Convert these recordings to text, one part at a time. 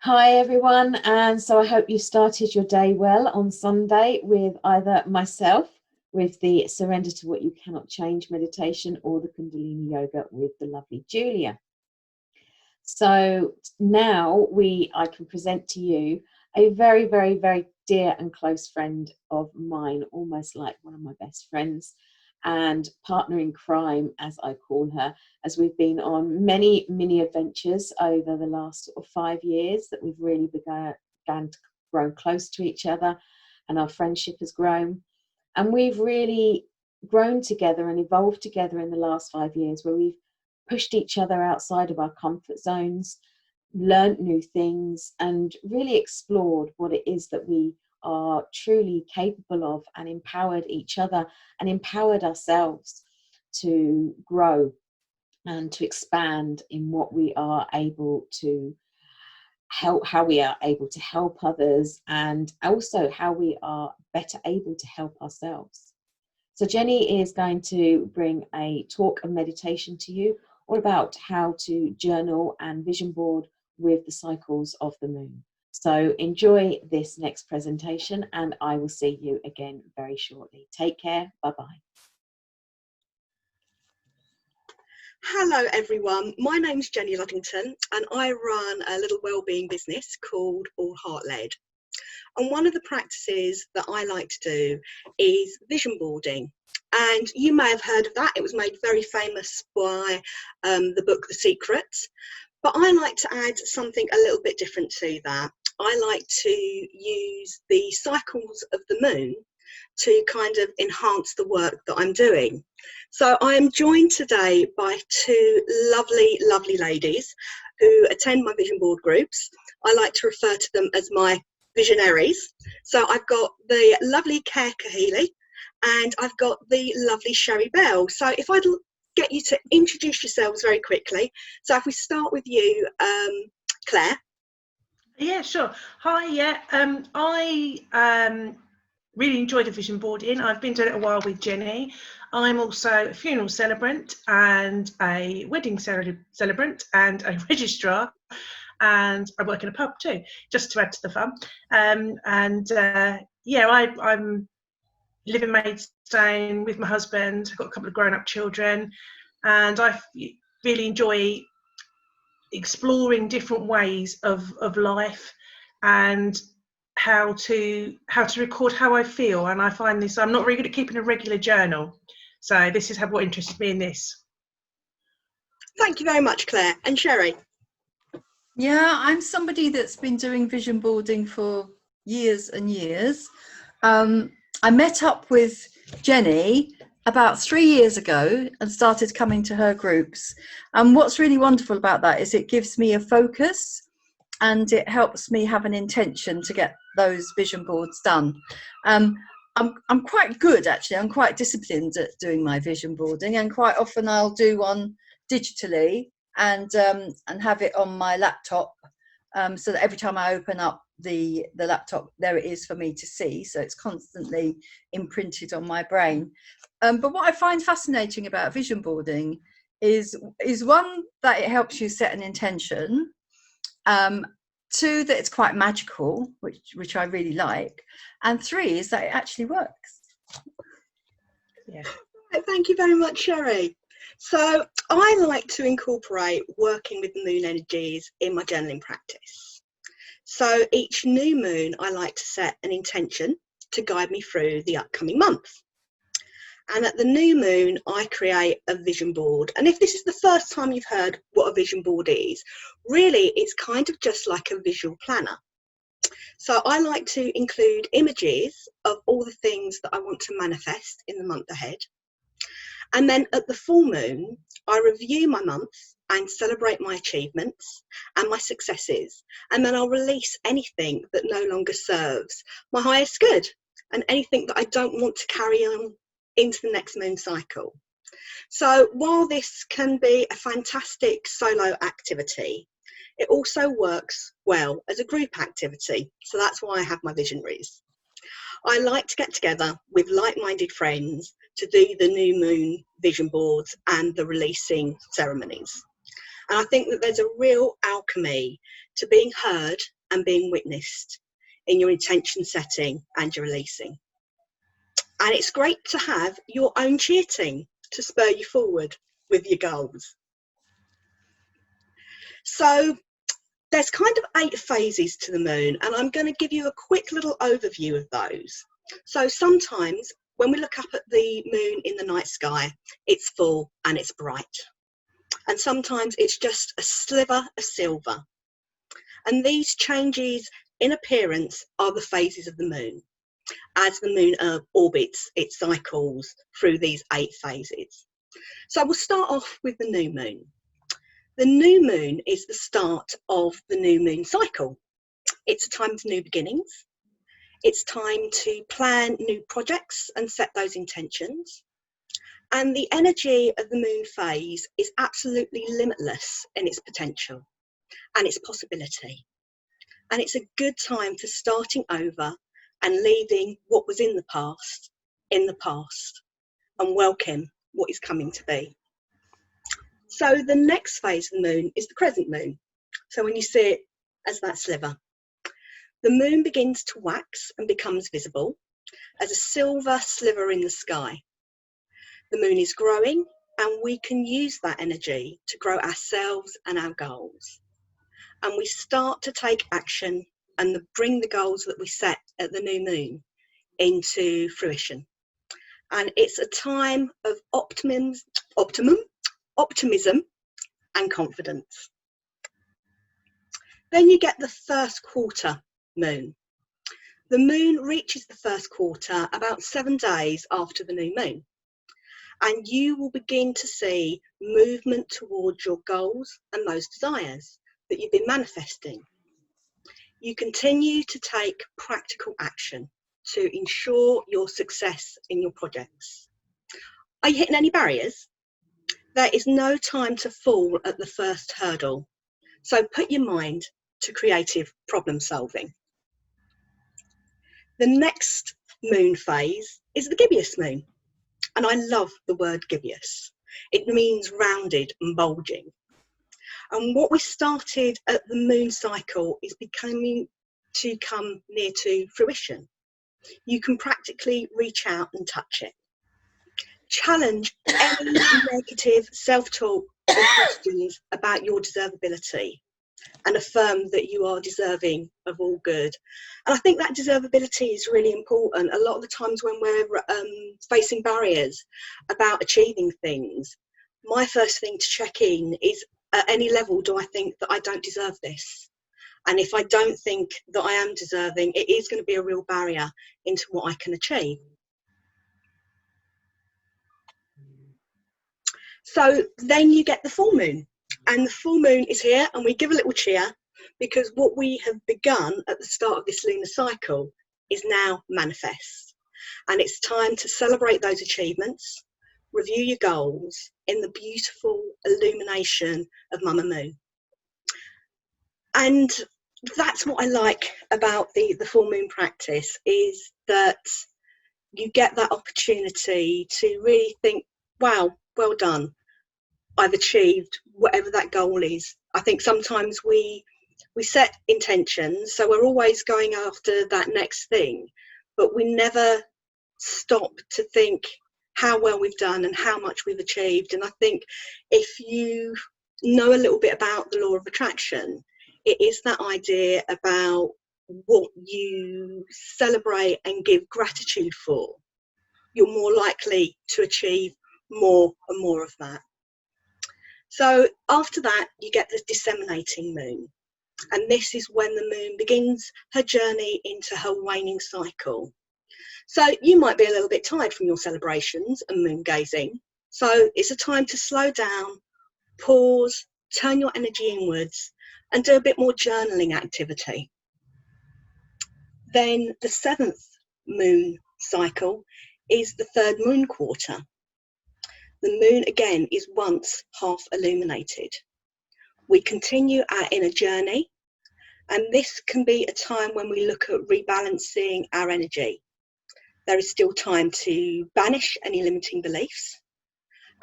Hi everyone, and so I hope you started your day well on Sunday with either myself with the Surrender to What You Cannot Change meditation or the Kundalini Yoga with the lovely Julia. So now I can present to you a very, very, very dear and close friend of mine, almost like one of my best friends and partner in crime, as I call her, as we've been on many mini adventures over the last sort of 5 years that we've really began to grow close to each other, and our friendship has grown. And we've really grown together and evolved together in the last 5 years, where we've pushed each other outside of our comfort zones, learned new things, and really explored what it is that we are truly capable of, and empowered each other and empowered ourselves to grow and to expand in what we are able to help, how we are able to help others, and also how we are better able to help ourselves. So Jenny is going to bring a talk and meditation to you all about how to journal and vision board with the cycles of the moon. So enjoy this next presentation, and I will see you again very shortly. Take care. Bye-bye. Hello everyone, my name's Jenny Luddington and I run a little wellbeing business called All Heart Led. And one of the practices that I like to do is vision boarding. And you may have heard of that. It was made very famous by the book The Secret. But I like to add something a little bit different to that. I like to use the cycles of the moon to kind of enhance the work that I'm doing. So I am joined today by two lovely, lovely ladies who attend my vision board groups. I like to refer to them as my visionaries. So I've got the lovely Care Kahili and I've got the lovely Sherry Bell. So if I'd get you to introduce yourselves very quickly. So if we start with you, Claire. Yeah, sure. Hi, yeah. I really enjoyed the vision boarding. I've been doing it a while with Jenny. I'm also a funeral celebrant and a wedding celebrant and a registrar, and I work in a pub too, just to add to the fun. Yeah, I'm living Maidstone with my husband. I've got a couple of grown-up children, and I really enjoy exploring different ways of life and how to record how I feel. And I find this, I'm not really good at keeping a regular journal, so this is what interested me in this. Thank you very much, Claire. And Sherry? Yeah, I'm somebody that's been doing vision boarding for years and years. I met up with Jenny about 3 years ago and started coming to her groups. And what's really wonderful about that is it gives me a focus and it helps me have an intention to get those vision boards done. I'm quite good, actually. I'm quite disciplined at doing my vision boarding, and quite often I'll do one digitally and have it on my laptop, so that every time I open up the laptop, there it is for me to see. So it's constantly imprinted on my brain. But what I find fascinating about vision boarding is one, that it helps you set an intention. Two, that it's quite magical, which I really like. And three is that it actually works. Yeah. Thank you very much, Sherry. So I like to incorporate working with the moon energies in my journaling practice. So each new moon, I like to set an intention to guide me through the upcoming month. And at the new moon, I create a vision board. And if this is the first time you've heard what a vision board is, really it's kind of just like a visual planner. So I like to include images of all the things that I want to manifest in the month ahead. And then at the full moon, I review my month and celebrate my achievements and my successes. And then I'll release anything that no longer serves my highest good and anything that I don't want to carry on into the next moon cycle. So while this can be a fantastic solo activity, it also works well as a group activity. So that's why I have my visionaries. I like to get together with like-minded friends to do the new moon vision boards and the releasing ceremonies. And I think that there's a real alchemy to being heard and being witnessed in your intention setting and your releasing. And it's great to have your own cheer team to spur you forward with your goals. So there's kind of 8 phases to the moon, and I'm going to give you a quick little overview of those. So sometimes when we look up at the moon in the night sky, it's full and it's bright. And sometimes it's just a sliver of silver. And these changes in appearance are the phases of the moon, as the moon orbits its cycles through these 8 phases. So we'll start off with the new moon. The new moon is the start of the new moon cycle. It's a time of new beginnings. It's time to plan new projects and set those intentions. And the energy of the moon phase is absolutely limitless in its potential and its possibility. And it's a good time for starting over and leaving what was in the past and welcome what is coming to be. So the next phase of the moon is the crescent moon. So when you see it as that sliver, the moon begins to wax and becomes visible as a silver sliver in the sky. The moon is growing, and we can use that energy to grow ourselves and our goals. And we start to take action and bring the goals that we set at the new moon into fruition. And it's a time of optimism and confidence. Then you get the first quarter moon. The moon reaches the first quarter about 7 days after the new moon. And you will begin to see movement towards your goals and those desires that you've been manifesting. You continue to take practical action to ensure your success in your projects. Are you hitting any barriers? There is no time to fall at the first hurdle. So put your mind to creative problem solving. The next moon phase is the gibbous moon. And I love the word gibbous. It means rounded and bulging. And what we started at the moon cycle is becoming to come near to fruition. You can practically reach out and touch it. Challenge any negative self-talk or questions about your deservability and affirm that you are deserving of all good. And I think that deservability is really important. A lot of the times when we're facing barriers about achieving things, my first thing to check in is, at any level, do I think that I don't deserve this? And if I don't think that I am deserving, it is going to be a real barrier into what I can achieve. So then you get the full moon. And the full moon is here, and we give a little cheer because what we have begun at the start of this lunar cycle is now manifest. And it's time to celebrate those achievements, review your goals in the beautiful illumination of Mama Moon. And that's what I like about the full moon practice, is that you get that opportunity to really think, wow, well done. I've achieved whatever that goal is. I think sometimes we set intentions, so we're always going after that next thing, but we never stop to think how well we've done and how much we've achieved. And I think if you know a little bit about the law of attraction, it is that idea about what you celebrate and give gratitude for. You're more likely to achieve more and more of that. So after that, you get the disseminating moon. And this is when the moon begins her journey into her waning cycle. So you might be a little bit tired from your celebrations and moon gazing. So it's a time to slow down, pause, turn your energy inwards, and do a bit more journaling activity. Then the 7th moon cycle is the 3rd moon quarter. The moon again is once half illuminated. We continue our inner journey, and this can be a time when we look at rebalancing our energy. There is still time to banish any limiting beliefs,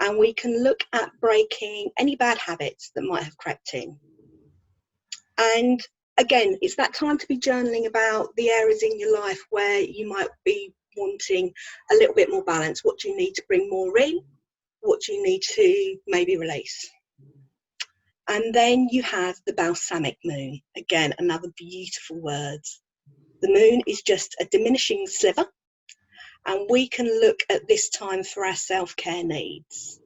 and we can look at breaking any bad habits that might have crept in. And again, it's that time to be journaling about the areas in your life where you might be wanting a little bit more balance. What do you need to bring more in? What do you need to maybe release? And then you have the balsamic moon. Again, another beautiful word. The moon is just a diminishing sliver, and we can look at this time for our self-care needs.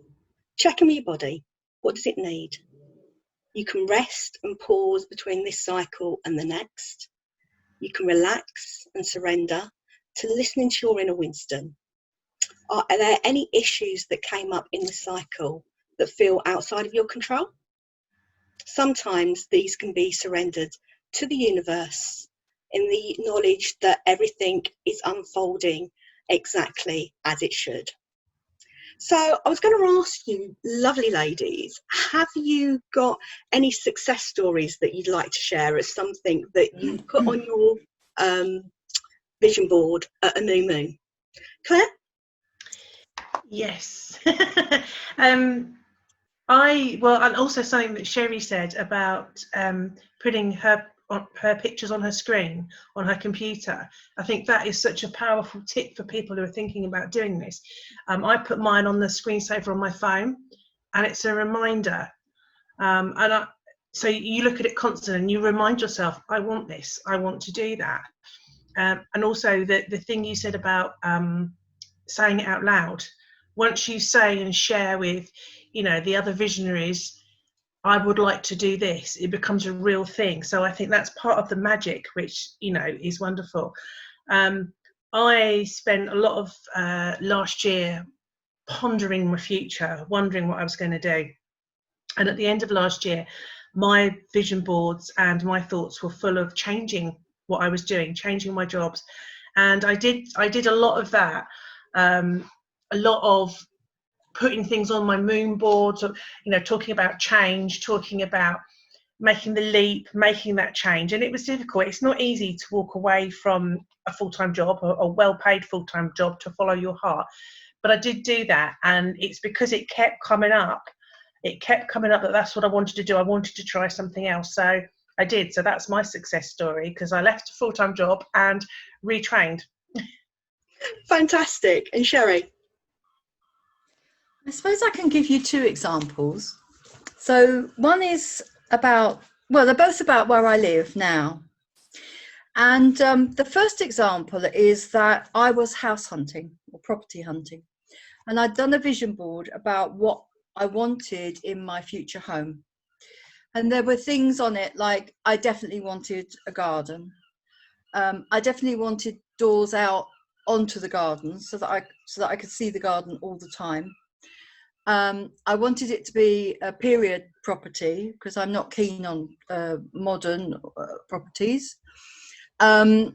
Check in with your body. What does it need? You can rest and pause between this cycle and the next. You can relax and surrender to listening to your inner wisdom. Are there any issues that came up in the cycle that feel outside of your control? Sometimes these can be surrendered to the universe in the knowledge that everything is unfolding exactly as it should. So I was going to ask you, lovely ladies, have you got any success stories that you'd like to share as something that you put on your vision board at a new moon? Claire? Yes. And also something that Sherry said about putting her pictures on her screen on her computer. I think that is such a powerful tip for people who are thinking about doing this. I put mine on the screensaver on my phone, and it's a reminder. So you look at it constantly and you remind yourself, I want this, I want to do that. And also the thing you said about saying it out loud. Once you say and share with, the other visionaries, I would like to do this, it becomes a real thing. So I think that's part of the magic, which, is wonderful. I spent a lot of last year pondering my future, wondering what I was going to do. And at the end of last year, my vision boards and my thoughts were full of changing what I was doing, changing my jobs. And I did a lot of that, a lot of putting things on my moon boards, talking about change, talking about making the leap, making that change. And it was difficult. It's not easy to walk away from a full-time job, or a well-paid full-time job, to follow your heart. But I did do that, and it's because it kept coming up. It kept coming up that that's what I wanted to do. I wanted to try something else. So I did. So that's my success story, because I left a full-time job and retrained. Fantastic. And Sherry? I suppose I can give you two examples. So one is about, well, they're both about where I live now. And the first example is that I was house hunting or property hunting. And I'd done a vision board about what I wanted in my future home. And there were things on it like I definitely wanted a garden. I definitely wanted doors out onto the garden so that I could see the garden all the time. I wanted it to be a period property because I'm not keen on modern properties. So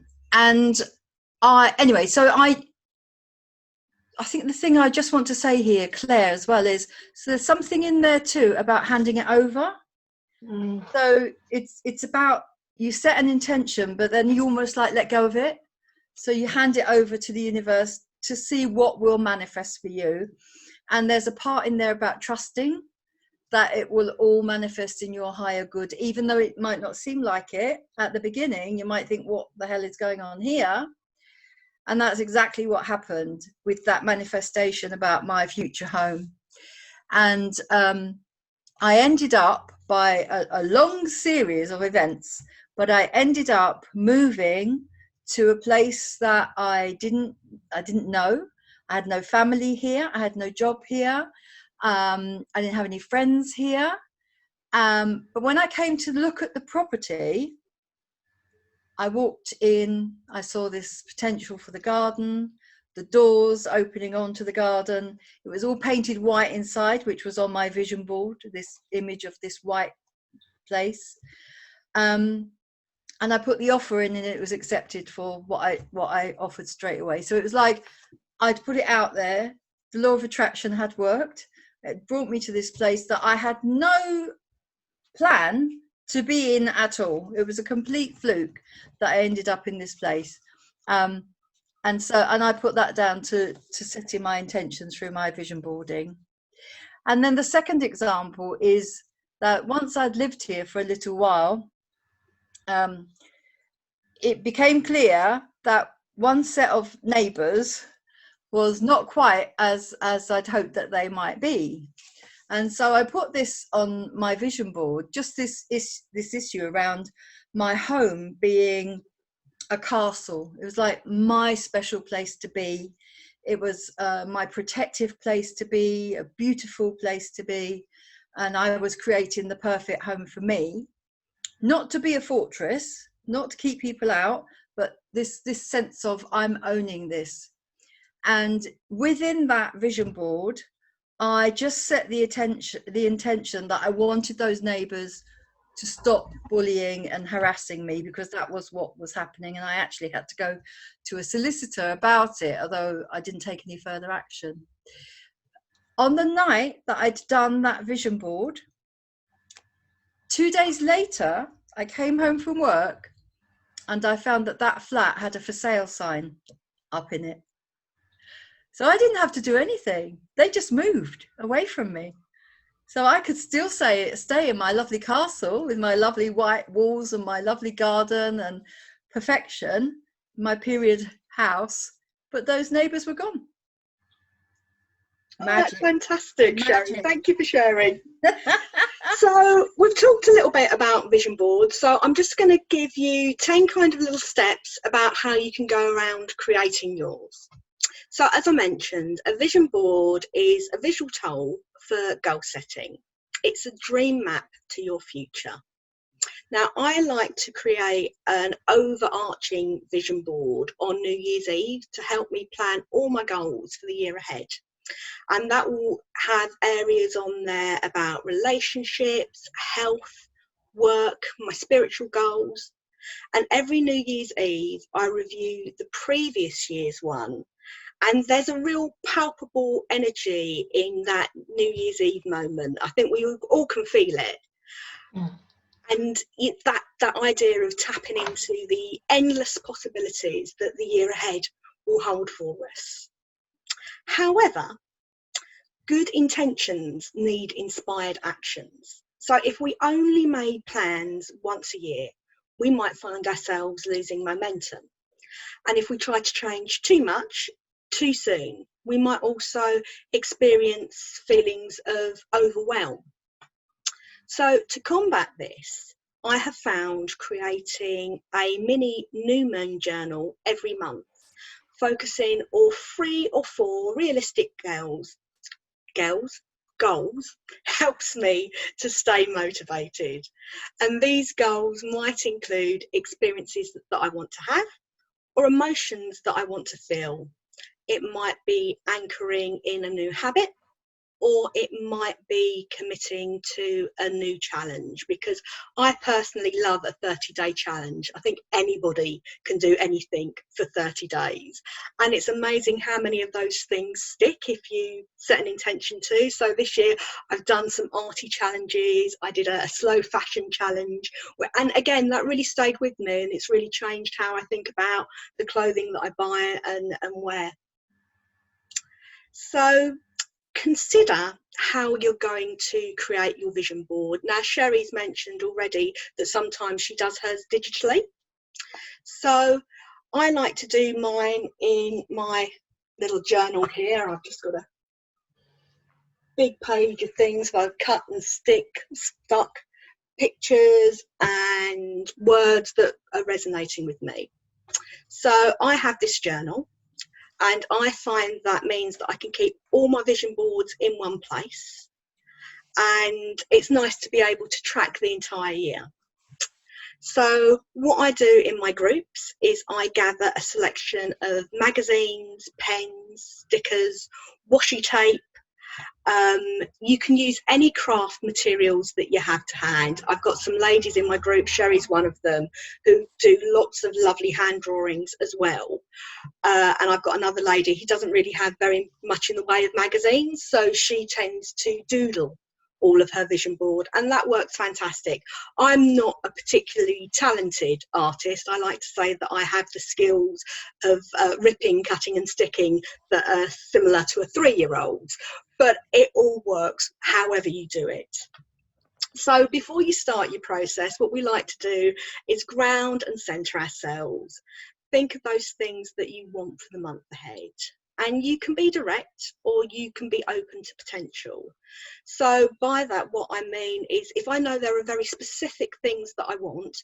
I think the thing I just want to say here, Claire, as well, is so there's something in there too about handing it over. So it's about, you set an intention, but then you almost like let go of it. So you hand it over to the universe to see what will manifest for you. And there's a part in there about trusting that it will all manifest in your higher good, even though it might not seem like it at the beginning. You might think, what the hell is going on here? And that's exactly what happened with that manifestation about my future home. And I ended up, by a long series of events, but I ended up moving to a place that I didn't know. I had no family here. I had no job here. I didn't have any friends here. But when I came to look at the property, I walked in, I saw this potential for the garden, the doors opening onto the garden. It was all painted white inside, which was on my vision board, this image of this white place. And I put the offer in and it was accepted for what I offered straight away. So it was like I'd put it out there. The law of attraction had worked. It brought me to this place that I had no plan to be in at all. It was a complete fluke that I ended up in this place. And I put that down to setting my intentions through my vision boarding. And then the second example is that once I'd lived here for a little while, it became clear that one set of neighbours was not quite as I'd hoped that they might be. And so I put this on my vision board, just this issue around my home being a castle. It was like my special place to be. It was my protective place to be, a beautiful place to be. And I was creating the perfect home for me, not to be a fortress, not to keep people out, but this sense of I'm owning this. And within that vision board, I just set the intention that I wanted those neighbours to stop bullying and harassing me, because that was what was happening. And I actually had to go to a solicitor about it, although I didn't take any further action. On the night that I'd done that vision board, 2 days later, I came home from work and I found that flat had a for sale sign up in it. So I didn't have to do anything. They just moved away from me. So I could still stay in my lovely castle with my lovely white walls and my lovely garden and perfection, my period house, but those neighbours were gone. Oh, that's fantastic, Magic. Sherry. Thank you for sharing. So we've talked a little bit about vision boards. So I'm just going to give you 10 kind of little steps about how you can go around creating yours. So as I mentioned, a vision board is a visual tool for goal setting. It's a dream map to your future. Now, I like to create an overarching vision board on New Year's Eve to help me plan all my goals for the year ahead. And that will have areas on there about relationships, health, work, my spiritual goals. And every New Year's Eve, I review the previous year's one. And there's a real palpable energy in that New Year's Eve moment. I think we all can feel it. Yeah. And that idea of tapping into the endless possibilities that the year ahead will hold for us. However, good intentions need inspired actions. So if we only made plans once a year, we might find ourselves losing momentum. And if we try to change too much, too soon, we might also experience feelings of overwhelm. So to combat this, I have found creating a mini new moon journal every month, focusing on 3 or 4 realistic goals helps me to stay motivated. And these goals might include experiences that I want to have or emotions that I want to feel. It might be anchoring in a new habit, or it might be committing to a new challenge, because I personally love a 30-day challenge. I think anybody can do anything for 30 days. And it's amazing how many of those things stick if you set an intention to. So this year I've done some arty challenges. I did a slow fashion challenge. And again, that really stayed with me, and it's really changed how I think about the clothing that I buy and wear. So consider how you're going to create your vision board. Now, Sherry's mentioned already that sometimes she does hers digitally. So I like to do mine in my little journal here. I've just got a big page of things that I've cut and stuck pictures and words that are resonating with me. So I have this journal. And I find that means that I can keep all my vision boards in one place. And it's nice to be able to track the entire year. So what I do in my groups is I gather a selection of magazines, pens, stickers, washi tape. You can use any craft materials that you have to hand. I've got some ladies in my group, Sherry's one of them, who do lots of lovely hand drawings as well. And I've got another lady who doesn't really have very much in the way of magazines, so she tends to doodle all of her vision board, and that works fantastic. I'm not a particularly talented artist. I like to say that I have the skills of ripping, cutting and sticking that are similar to a 3-year-old's, but it all works however you do it. So before you start your process, what we like to do is ground and centre ourselves. Think of those things that you want for the month ahead. And you can be direct or you can be open to potential. So by that, what I mean is if I know there are very specific things that I want,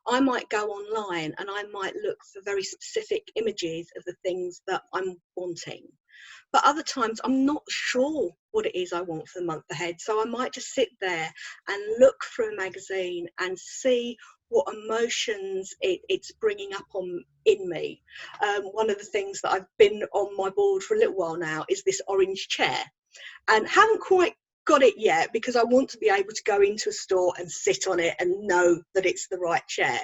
I might go online and I might look for very specific images of the things that I'm wanting. But other times I'm not sure what it is I want for the month ahead. So I might just sit there and look through a magazine and see what emotions it's bringing up in me. One of the things that I've been on my board for a little while now is this orange chair, and haven't quite got it yet because I want to be able to go into a store and sit on it and know that it's the right chair.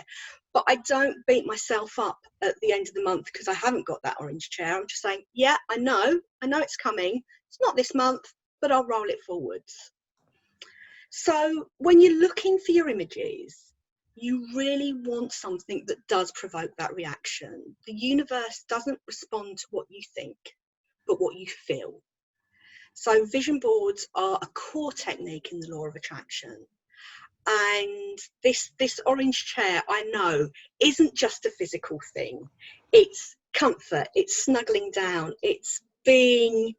But I don't beat myself up at the end of the month because I haven't got that orange chair. I'm just saying, yeah, I know it's coming. It's not this month, but I'll roll it forwards. So when you're looking for your images, you really want something that does provoke that reaction. The universe doesn't respond to what you think, but what you feel. So vision boards are a core technique in the law of attraction. And this orange chair, I know, isn't just a physical thing. It's comfort, it's snuggling down, it's being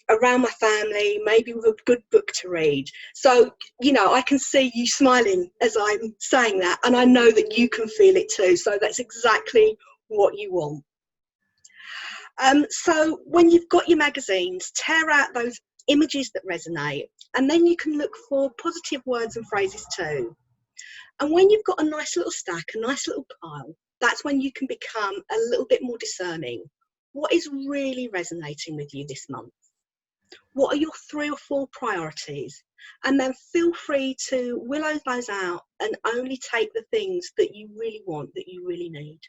around my family, maybe with a good book to read. So, you know, I can see you smiling as I'm saying that, and I know that you can feel it too. So that's exactly what you want. So when you've got your magazines, tear out those images that resonate, and then you can look for positive words and phrases too. And when you've got a nice little stack, a nice little pile, that's when you can become a little bit more discerning. What is really resonating with you this month? What are your 3 or 4 priorities? And then feel free to willow those out and only take the things that you really want, that you really need.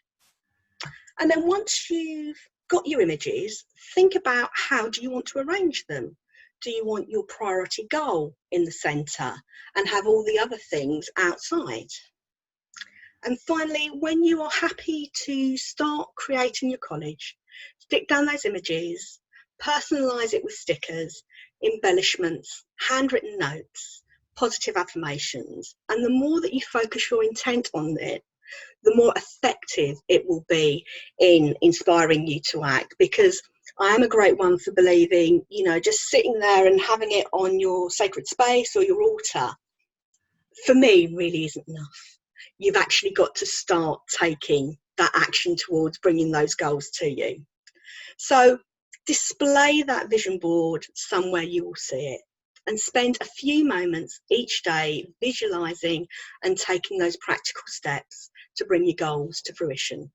And then once you've got your images, think about how do you want to arrange them? Do you want your priority goal in the centre and have all the other things outside? And finally, when you are happy to start creating your collage, stick down those images, personalise it with stickers, embellishments, handwritten notes, positive affirmations. And the more that you focus your intent on it, the more effective it will be in inspiring you to act. Because I am a great one for believing, you know, just sitting there and having it on your sacred space or your altar, for me, really isn't enough. You've actually got to start taking that action towards bringing those goals to you. So display that vision board somewhere you will see it, and spend a few moments each day visualising and taking those practical steps to bring your goals to fruition.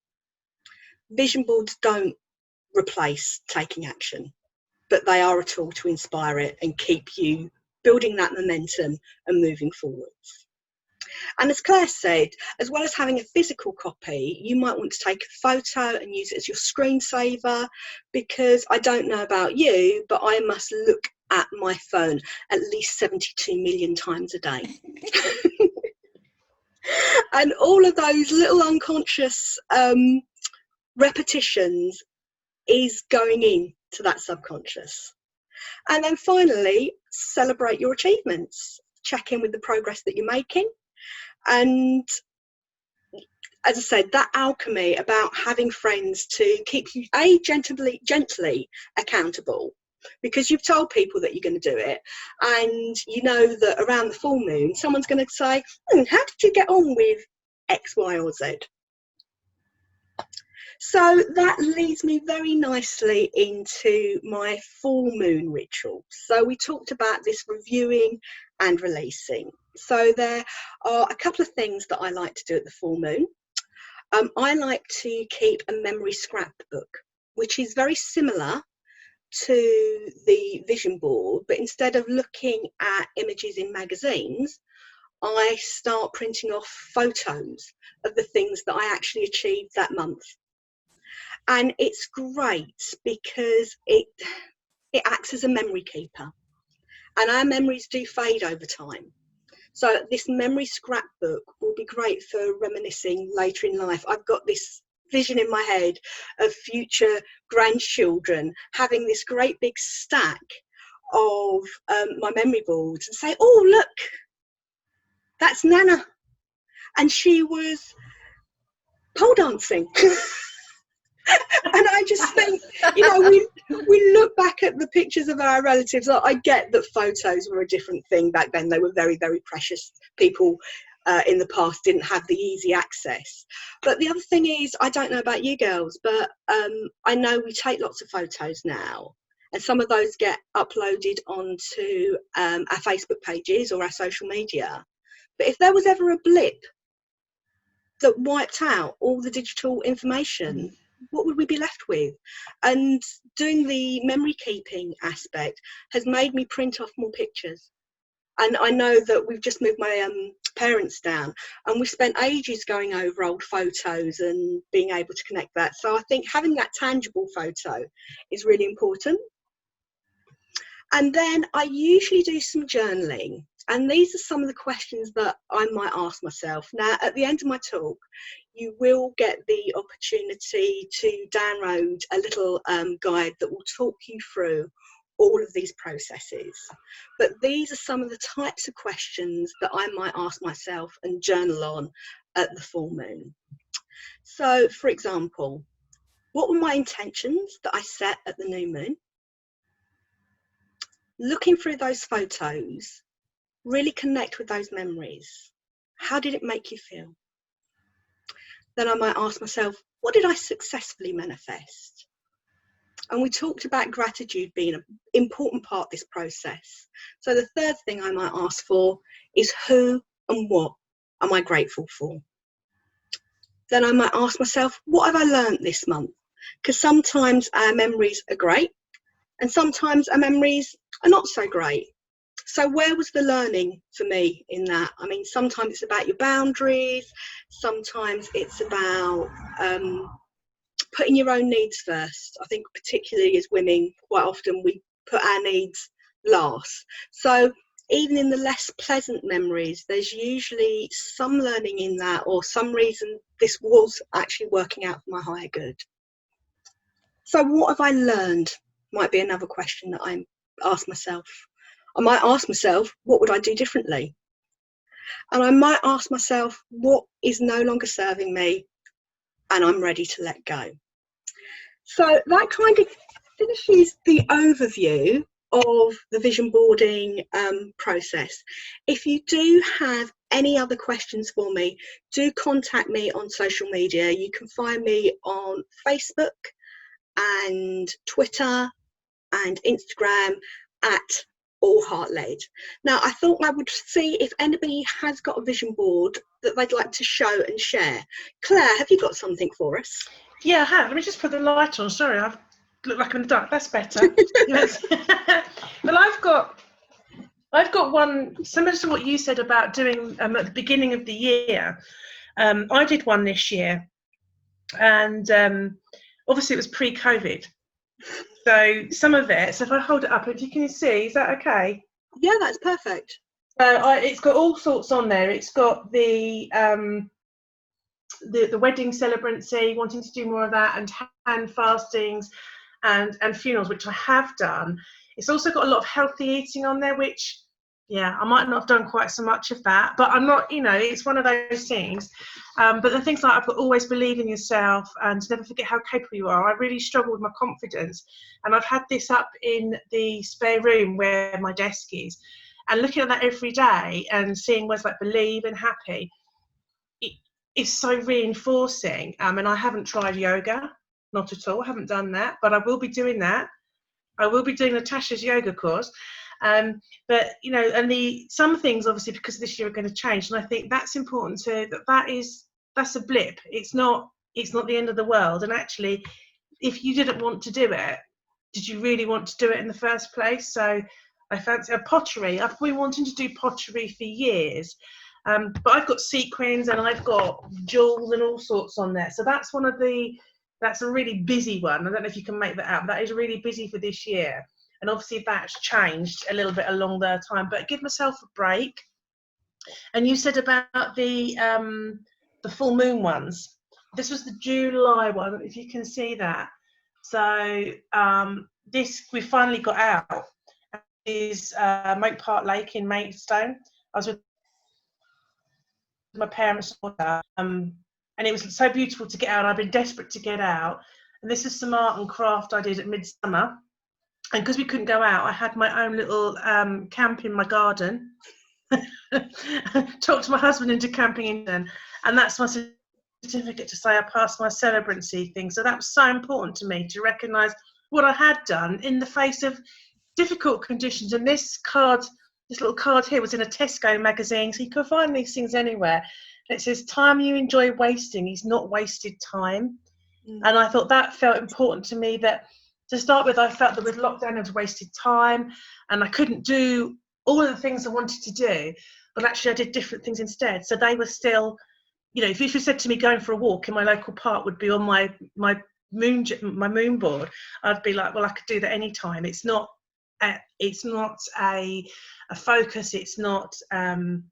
Vision boards don't replace taking action, but they are a tool to inspire it and keep you building that momentum and moving forwards. And as Claire said, as well as having a physical copy, you might want to take a photo and use it as your screensaver, because I don't know about you, but I must look at my phone at least 72 million times a day. And all of those little unconscious repetitions is going into that subconscious. And then finally, celebrate your achievements. Check in with the progress that you're making. And as I said, that alchemy about having friends to keep you gently accountable, because you've told people that you're going to do it, and you know that around the full moon someone's going to say, how did you get on with X, Y or Z? So that leads me very nicely into my full moon ritual. So we talked about this reviewing and releasing. So there are a couple of things that I like to do at the full moon. I like to keep a memory scrapbook, which is very similar to the vision board, but instead of looking at images in magazines, I start printing off photos of the things that I actually achieved that month. And it's great because it acts as a memory keeper, and our memories do fade over time. So this memory scrapbook will be great for reminiscing later in life. I've got this vision in my head of future grandchildren having this great big stack of my memory boards and say, oh, look, that's Nana. And she was pole dancing. And I just think, you know, we look back at the pictures of our relatives. I get that photos were a different thing back then. They were very, very precious. People in the past didn't have the easy access. But the other thing is, I don't know about you girls, but I know we take lots of photos now. And some of those get uploaded onto our Facebook pages or our social media. But if there was ever a blip that wiped out all the digital information, what would we be left with? And doing the memory keeping aspect has made me print off more pictures. And I know that we've just moved my parents down, and we spent ages going over old photos and being able to connect that. So I think having that tangible photo is really important. And then I usually do some journaling. And these are some of the questions that I might ask myself. Now, at the end of my talk, you will get the opportunity to download a little guide that will talk you through all of these processes. But these are some of the types of questions that I might ask myself and journal on at the full moon. So, for example, what were my intentions that I set at the new moon? Looking through those photos, really connect with those memories. How did it make you feel? Then I might ask myself, what did I successfully manifest? And we talked about gratitude being an important part of this process. So the third thing I might ask for is who and what am I grateful for? Then I might ask myself, what have I learned this month? Because sometimes our memories are great and sometimes our memories are not so great. So where was the learning for me in that? I mean, sometimes it's about your boundaries. Sometimes it's about putting your own needs first. I think particularly as women, quite often we put our needs last. So even in the less pleasant memories, there's usually some learning in that, or some reason this was actually working out for my higher good. So what have I learned? Might be another question that I ask myself. I might ask myself, what would I do differently? And I might ask myself, what is no longer serving me and I'm ready to let go? So that kind of finishes the overview of the vision boarding process. If you do have any other questions for me, do contact me on social media. You can find me on Facebook and Twitter and Instagram at All Heart Led. Now, I thought I would see if anybody has got a vision board that they'd like to show and share. Claire, have you got something for us? Yeah, I have. Let me just put the light on. Sorry, I've looked like I'm in the dark. That's better. Yes. But I've got one similar to what you said about doing at the beginning of the year. I did one this year, and obviously it was pre-COVID. So some of it. So if I hold it up, if you can see, is that okay? Yeah, that's perfect. It's got all sorts on there. It's got the wedding celebrancy, wanting to do more of that, and hand fastings and funerals, which I have done. It's also got a lot of healthy eating on there, which, yeah, I might not have done quite so much of that, but I'm not, you know, it's one of those things. But the things like I've got always believe in yourself and never forget how capable you are. I really struggle with my confidence, and I've had this up in the spare room where my desk is, and looking at that every day and seeing words like believe and happy, it's so reinforcing. And I haven't tried yoga, not at all. I haven't done that, but I will be doing that. I will be doing Natasha's yoga course. But you know, and some things obviously because this year are going to change, and I think that's important too. That's a blip. It's not the end of the world. And actually, if you didn't want to do it, did you really want to do it in the first place? So I fancy pottery. I've been wanting to do pottery for years. But I've got sequins and I've got jewels and all sorts on there. So that's that's a really busy one. I don't know if you can make that out, but that is really busy for this year. And obviously that's changed a little bit along the time, but give myself a break. And you said about the full moon ones. This was the July one, if you can see that. So this we finally got out. Is Moat Park Lake in Maidstone. I was with my parents' daughter, and it was so beautiful to get out. I've been desperate to get out, and this is some art and craft I did at midsummer. And because we couldn't go out, I had my own little camp in my garden. Talked my husband into camping in, and that's my certificate to say I passed my celebrancy thing. So that was so important to me to recognise what I had done in the face of difficult conditions. And this little card here was in a Tesco magazine, so you can find these things anywhere. And it says, "Time you enjoy wasting is not wasted time." And I thought that felt important to me, that to start with, I felt that with lockdown I was wasted time and I couldn't do all of the things I wanted to do, but actually I did different things instead. So they were still, if you said to me going for a walk in my local park would be on my moon board, I'd be like, well, I could do that anytime. It's not a focus, it's not an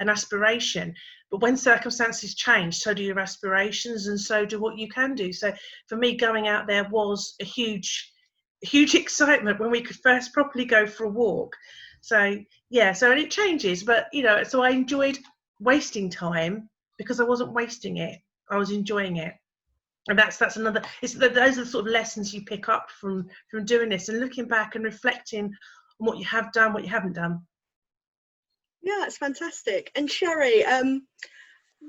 aspiration. But when circumstances change, so do your aspirations, and so do what you can do. So for me, going out there was a huge excitement when we could first properly go for a walk. So yeah, so it changes, but so I enjoyed wasting time because I wasn't wasting it, I was enjoying it. And that's another, those are the sort of lessons you pick up from doing this and looking back and reflecting on what you have done, what you haven't done. Yeah, that's fantastic. And Sherry,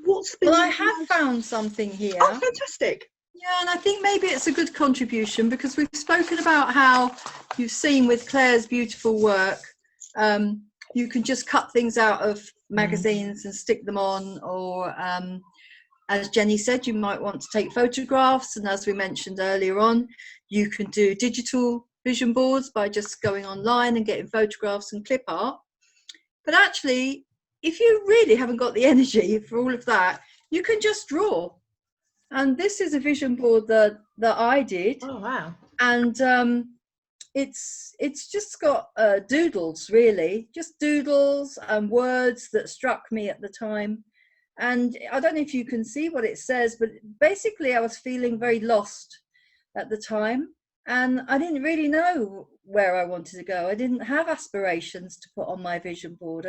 what's been... Well, I have found something here. Oh, fantastic. Yeah, and I think maybe it's a good contribution because we've spoken about how you've seen with Claire's beautiful work, you can just cut things out of magazines and stick them on, or as Jenny said, you might want to take photographs, and as we mentioned earlier on, you can do digital vision boards by just going online and getting photographs and clip art. But actually, if you really haven't got the energy for all of that, you can just draw. And this is a vision board that I did. Oh wow! And it's just got doodles, really, just doodles and words that struck me at the time. And I don't know if you can see what it says, but basically I was feeling very lost at the time, and I didn't really know where I wanted to go. I didn't have aspirations to put on my vision board.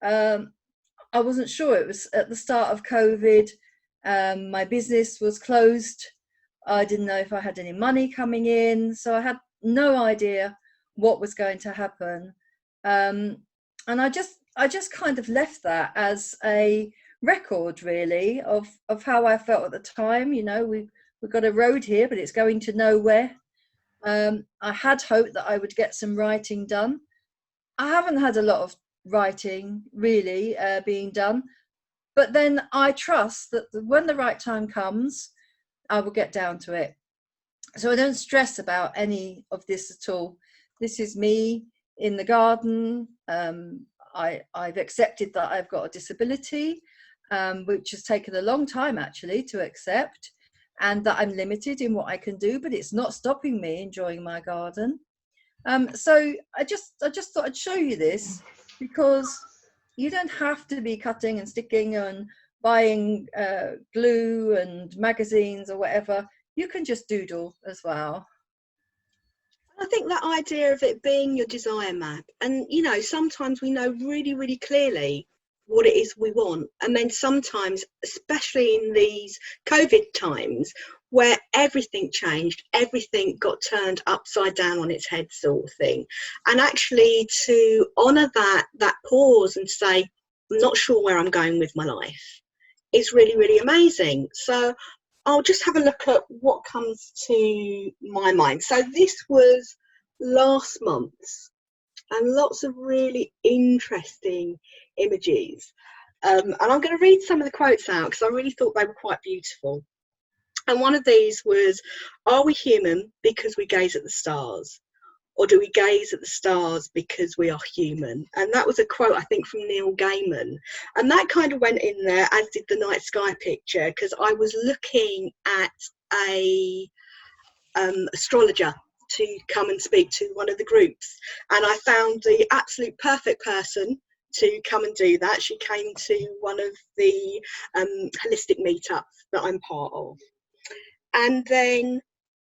I wasn't sure. It was at the start of COVID. My business was closed. I didn't know if I had any money coming in, so I had no idea what was going to happen. And I just kind of left that as a record, really, of how I felt at the time. We've got a road here, but it's going to nowhere. I had hoped that I would get some writing done. I haven't had a lot of writing really being done, but then I trust that when the right time comes, I will get down to it. So I don't stress about any of this at all. This is me in the garden. I've accepted that I've got a disability, which has taken a long time actually to accept, and that I'm limited in what I can do, but it's not stopping me enjoying my garden. So I just thought I'd show you this, because you don't have to be cutting and sticking and buying glue and magazines or whatever. You can just doodle as well. I think that idea of it being your desire map, and sometimes we know really, really clearly what it is we want, and then sometimes, especially in these COVID times where everything changed, everything got turned upside down on its head, sort of thing, and actually to honour that pause and say, I'm not sure where I'm going with my life, is really, really amazing. So I'll just have a look at what comes to my mind. So this was last month, and lots of really interesting images. And I'm going to read some of the quotes out because I really thought they were quite beautiful. And one of these was, are we human because we gaze at the stars? Or do we gaze at the stars because we are human? And that was a quote, I think, from Neil Gaiman. And that kind of went in there, as did the night sky picture, because I was looking at a astrologer to come and speak to one of the groups. And I found the absolute perfect person to come and do that. She came to one of the holistic meetups that I'm part of. And then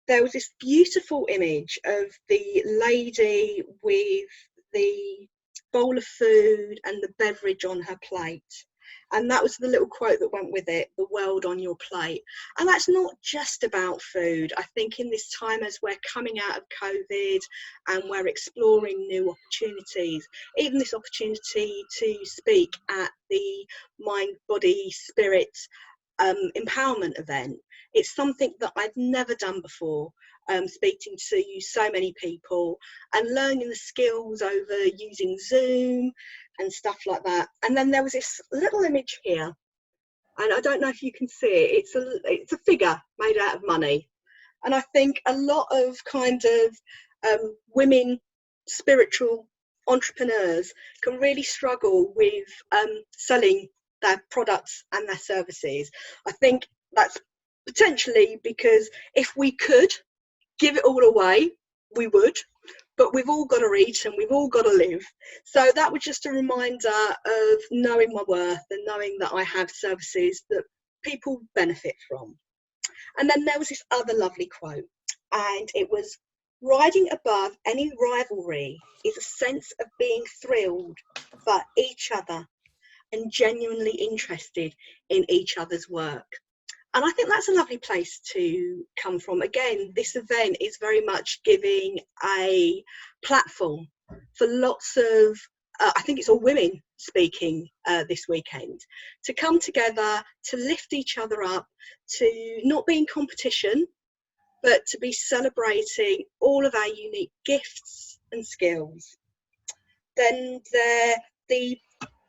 there was this beautiful image of the lady with the bowl of food and the beverage on her plate. And that was the little quote that went with it, the world on your plate. And that's not just about food. I think in this time as we're coming out of COVID and we're exploring new opportunities, even this opportunity to speak at the Mind, Body, Spirit empowerment event, it's something that I've never done before. Speaking to so many people and learning the skills over using Zoom and stuff like that. And then there was this little image here, and I don't know if you can see it. It's a figure made out of money, and I think a lot of kind of women spiritual entrepreneurs can really struggle with selling their products and their services. I think that's potentially because if we could give it all away, we would, but we've all got to eat and we've all got to live. So that was just a reminder of knowing my worth and knowing that I have services that people benefit from. And then there was this other lovely quote, and it was, "Riding above any rivalry is a sense of being thrilled for each other and genuinely interested in each other's work." And I think that's a lovely place to come from. Again, this event is very much giving a platform for lots of, I think it's all women speaking this weekend, to come together, to lift each other up, to not be in competition, but to be celebrating all of our unique gifts and skills. Then the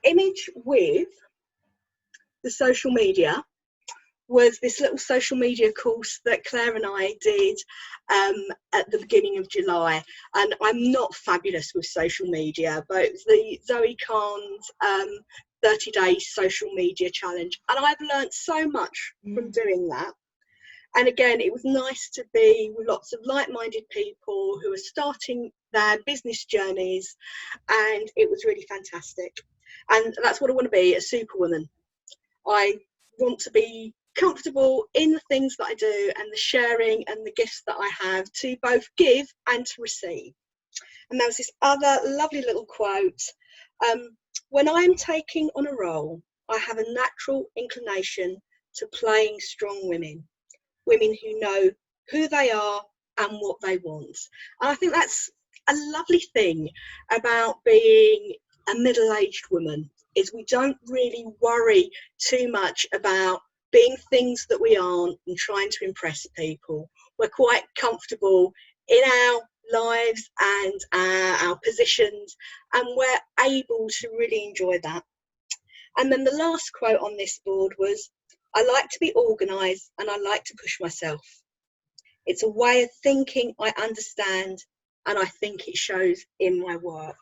image with the social media was this little social media course that Claire and I did at the beginning of July. And I'm not fabulous with social media, but it's the Zoe Khan's 30-day social media challenge. And I've learnt so much from doing that. And again, it was nice to be with lots of like-minded people who are starting their business journeys. And it was really fantastic. And that's what I want to be, a superwoman. I want to be comfortable in the things that I do and the sharing and the gifts that I have to both give and to receive. And there was this other lovely little quote, "When I'm taking on a role, I have a natural inclination to playing strong women who know who they are and what they want." And I think that's a lovely thing about being a middle-aged woman, is we don't really worry too much about being things that we aren't and trying to impress people. We're quite comfortable in our lives and our positions, and we're able to really enjoy that. And then the last quote on this board was, "I like to be organised and I like to push myself. It's a way of thinking I understand, and I think it shows in my work."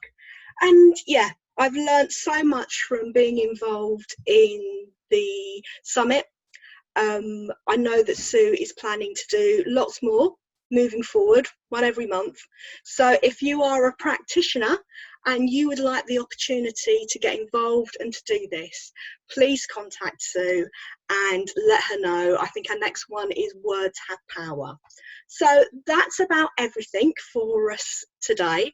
And yeah, I've learnt so much from being involved in the summit. I know that Sue is planning to do lots more moving forward, one every month. So if you are a practitioner and you would like the opportunity to get involved and to do this, please contact Sue and let her know. I think our next one is Words Have Power. So that's about everything for us today.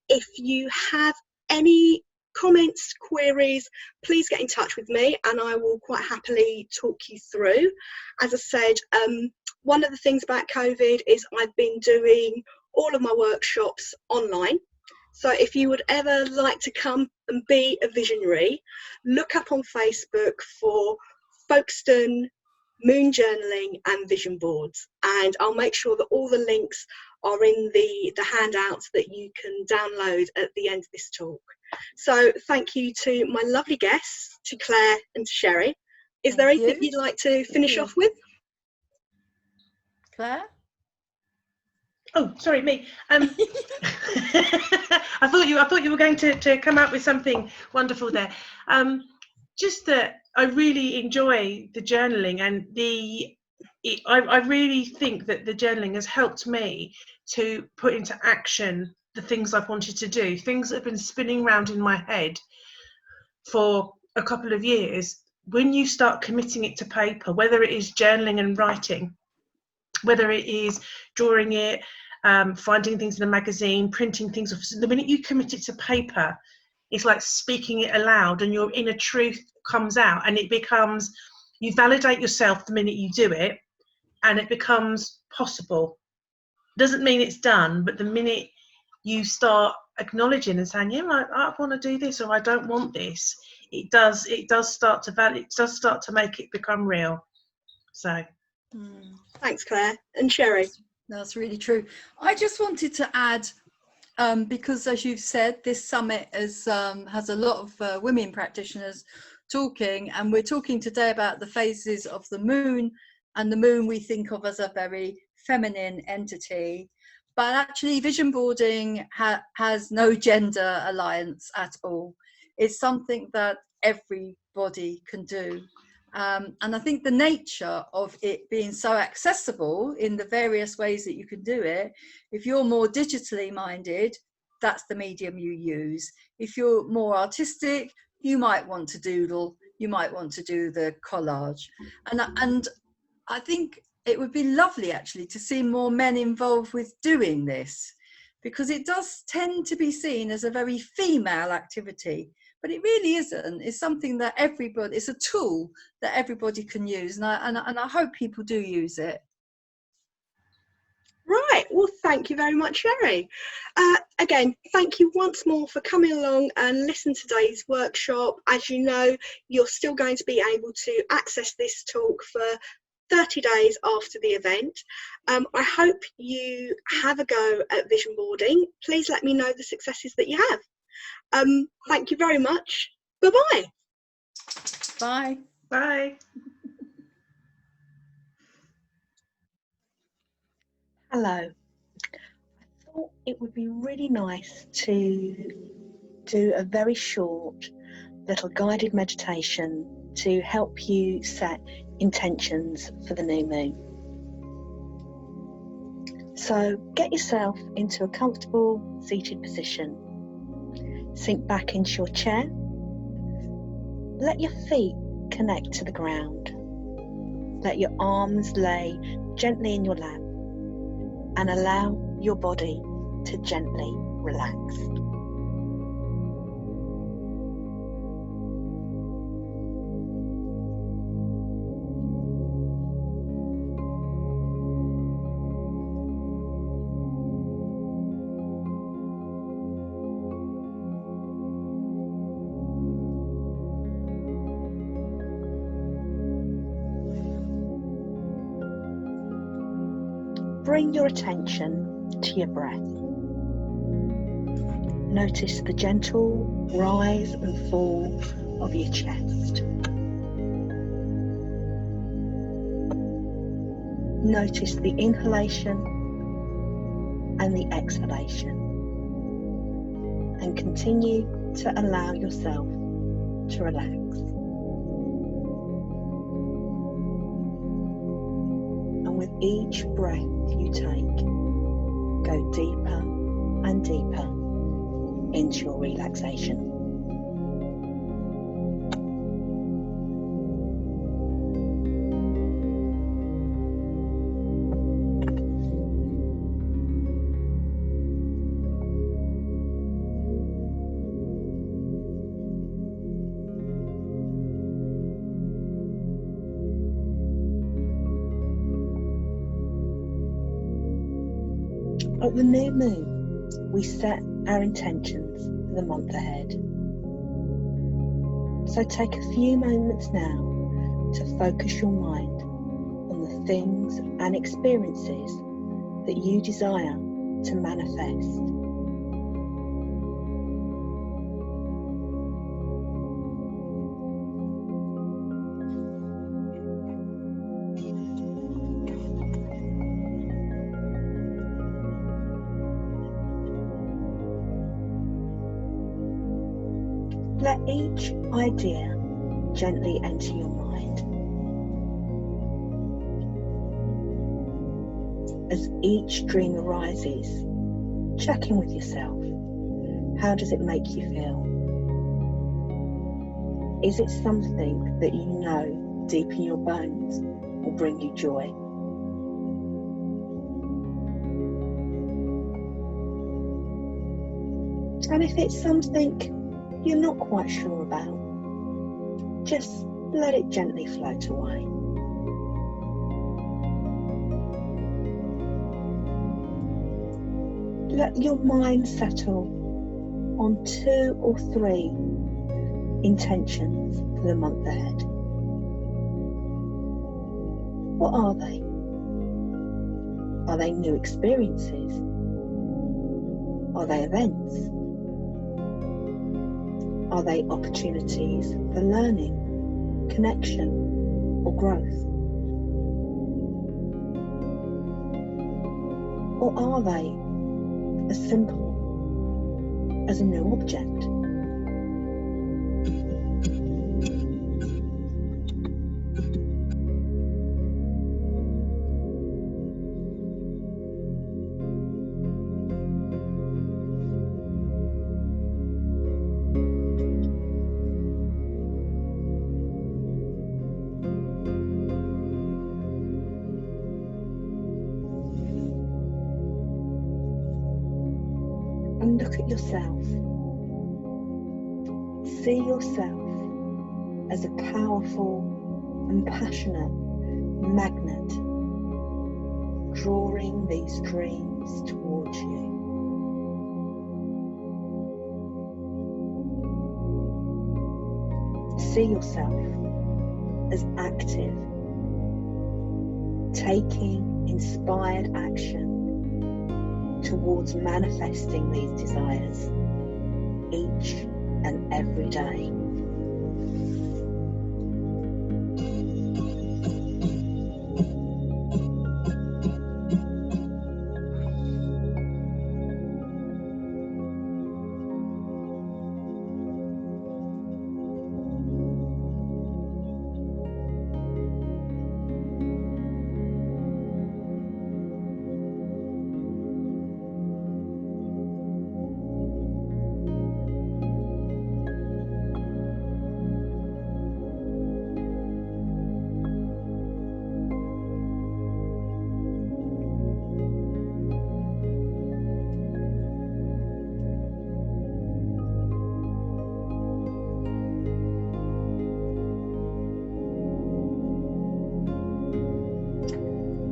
If you have any comments, queries, please get in touch with me and I will quite happily talk you through. As I said, one of the things about COVID is I've been doing all of my workshops online. So if you would ever like to come and be a visionary, look up on Facebook for Folkestone, Moon Journaling and Vision Boards, and I'll make sure that all the links are in the handouts that you can download at the end of this talk. So thank you to my lovely guests, to Claire and to Sherry. Is there anything you'd like to finish off with? Claire? Oh, sorry, me. I thought you were going to come out with something wonderful there. Just that I really enjoy the journaling, and I really think that the journaling has helped me to put into action the things I've wanted to do, things that have been spinning around in my head for a couple of years. When you start committing it to paper, whether it is journaling and writing, whether it is drawing it, finding things in a magazine, printing things off, the minute you commit it to paper, It's like speaking it aloud, and your inner truth comes out, and it becomes, you validate yourself the minute you do it, and it becomes possible. Doesn't mean it's done, but the minute you start acknowledging and saying, yeah, I want to do this, or I don't want this, it does start to make it become real. So Thanks, Claire. And Sherry? That's really true. I just wanted to add, because as you've said, this summit has a lot of women practitioners talking, and we're talking today about the phases of the moon, and the moon we think of as a very feminine entity, but actually vision boarding has no gender alliance at all. It's something that everybody can do. And I think the nature of it being so accessible in the various ways that you can do it, if you're more digitally minded, that's the medium you use. If you're more artistic, you might want to doodle, you might want to do the collage. And I think it would be lovely actually to see more men involved with doing this, because it does tend to be seen as a very female activity, but it really isn't. It's something that everybody, it's a tool that everybody can use, and I hope people do use it. Right, well, thank you very much, Sherry. Again, thank you once more for coming along and listening to today's workshop. As you know, you're still going to be able to access this talk for 30 days after the event. I hope you have a go at vision boarding. Please let me know the successes that you have. Thank you very much. Bye-bye. Bye. bye. Hello. I thought it would be really nice to do a very short little guided meditation to help you set intentions for the new moon. So get yourself into a comfortable seated position. Sink back into your chair. Let your feet connect to the ground. Let your arms lay gently in your lap, and allow your body to gently relax. Bring your attention to your breath. Notice the gentle rise and fall of your chest. Notice the inhalation and the exhalation. And continue to allow yourself to relax. With each breath you take, go deeper and deeper into your relaxation. At the new moon, we set our intentions for the month ahead. So take a few moments now to focus your mind on the things and experiences that you desire to manifest. Let each idea gently enter your mind. As each dream arises, check in with yourself. How does it make you feel? Is it something that you know deep in your bones will bring you joy? And if it's something you're not quite sure about, just let it gently float away. Let your mind settle on 2 or 3 intentions for the month ahead. What are they? Are they new experiences? Are they events? Are they opportunities for learning, connection, or growth? Or are they as simple as a new object? And look at yourself. See yourself as a powerful and passionate magnet, drawing these dreams towards you. See yourself as active, taking inspired action towards manifesting these desires each and every day.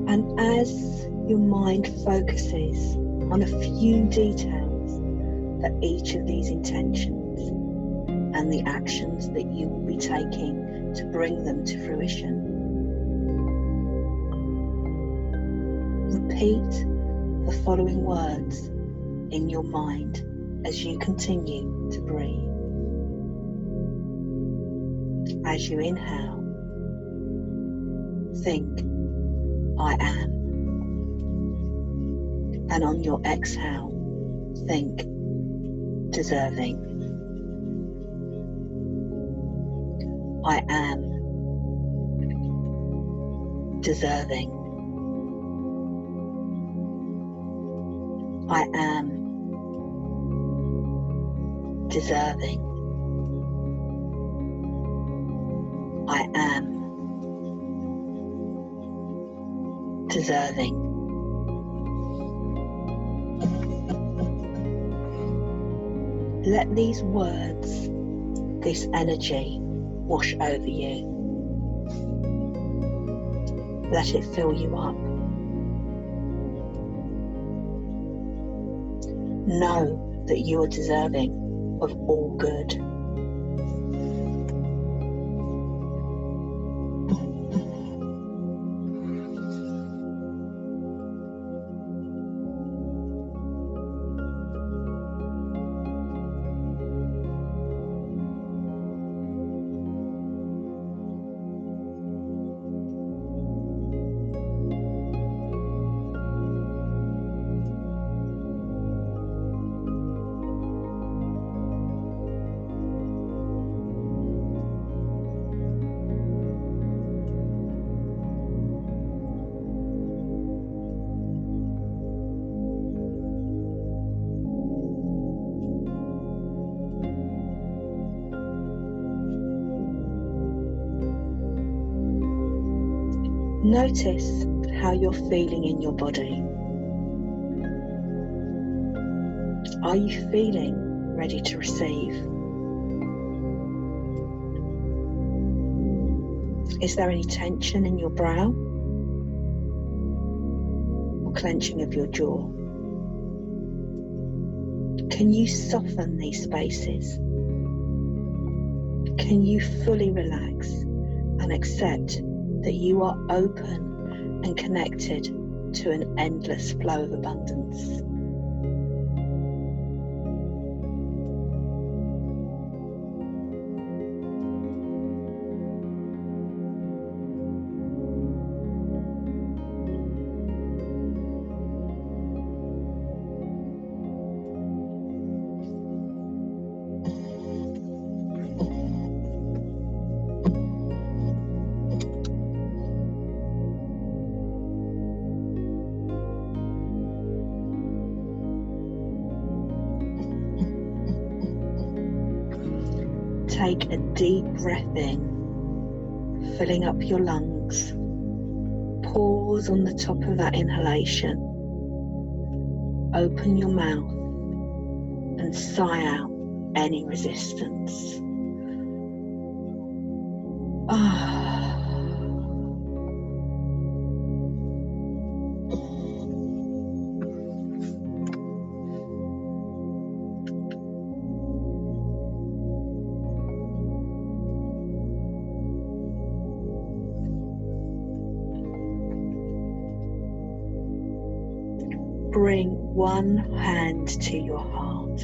And as your mind focuses on a few details for each of these intentions and the actions that you will be taking to bring them to fruition, repeat the following words in your mind as you continue to breathe. As you inhale, think, I am. And on your exhale, think, deserving. I am deserving. I am deserving. I am deserving. Let these words, this energy, wash over you. Let it fill you up. Know that you are deserving of all good. Notice how you're feeling in your body. Are you feeling ready to receive? Is there any tension in your brow or clenching of your jaw? Can you soften these spaces? Can you fully relax and accept that you are open and connected to an endless flow of abundance? Take a deep breath in, filling up your lungs. Pause on the top of that inhalation. Open your mouth and sigh out any resistance. Bring one hand to your heart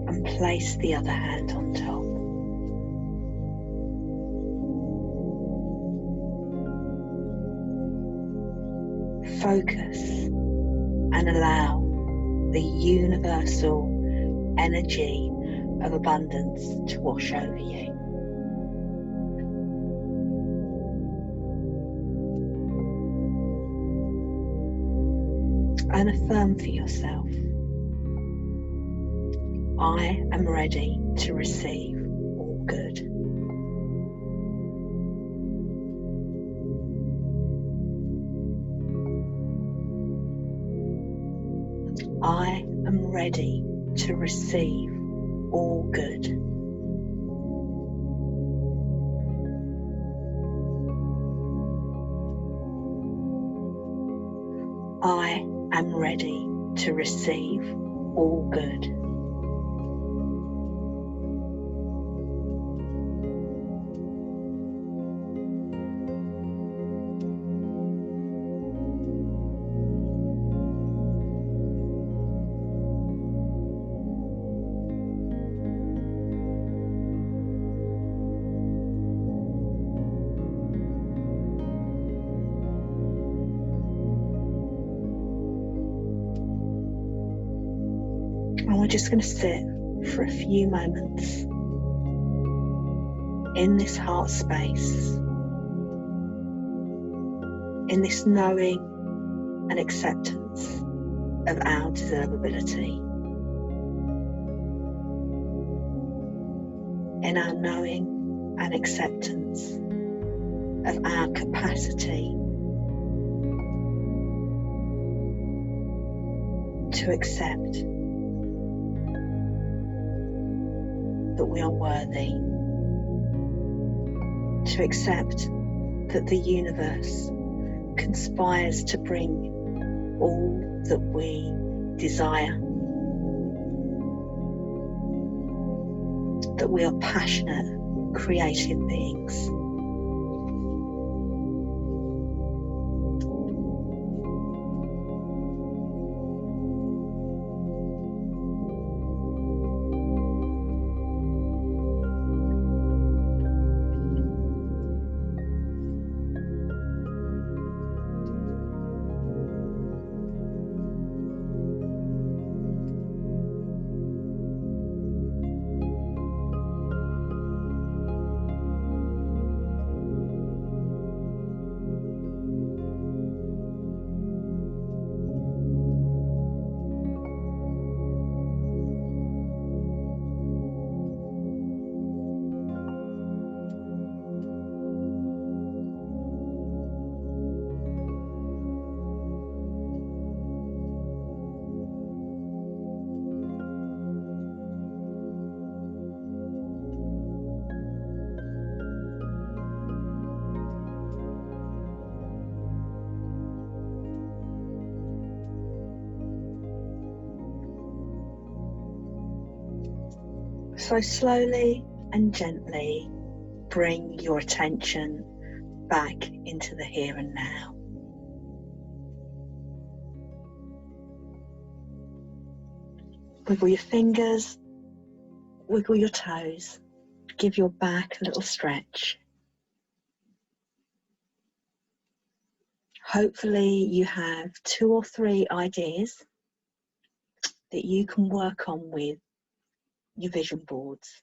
and place the other hand on top. Focus and allow the universal energy of abundance to wash over you. And affirm for yourself, I am ready to receive all good. I am ready to receive all good. I am ready to receive all good. And we're just going to sit for a few moments in this heart space, in this knowing and acceptance of our deservability, in our knowing and acceptance of our capacity to accept that we are worthy, to accept that the universe conspires to bring all that we desire, that we are passionate, creative beings. So slowly and gently bring your attention back into the here and now. Wiggle your fingers, wiggle your toes, give your back a little stretch. Hopefully you have 2 or 3 ideas that you can work on with your vision boards.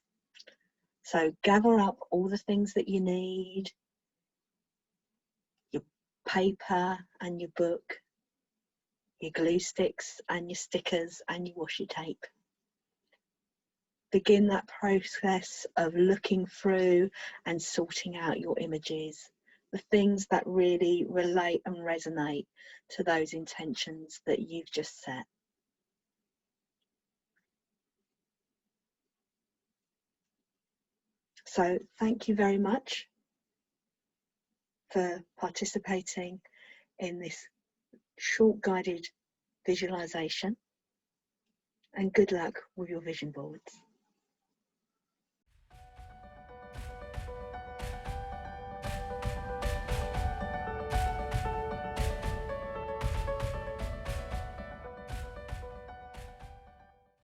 So gather up all the things that you need, your paper and your book, your glue sticks and your stickers and your washi tape. Begin that process of looking through and sorting out your images, the things that really relate and resonate to those intentions that you've just set. So thank you very much for participating in this short guided visualization, and good luck with your vision boards.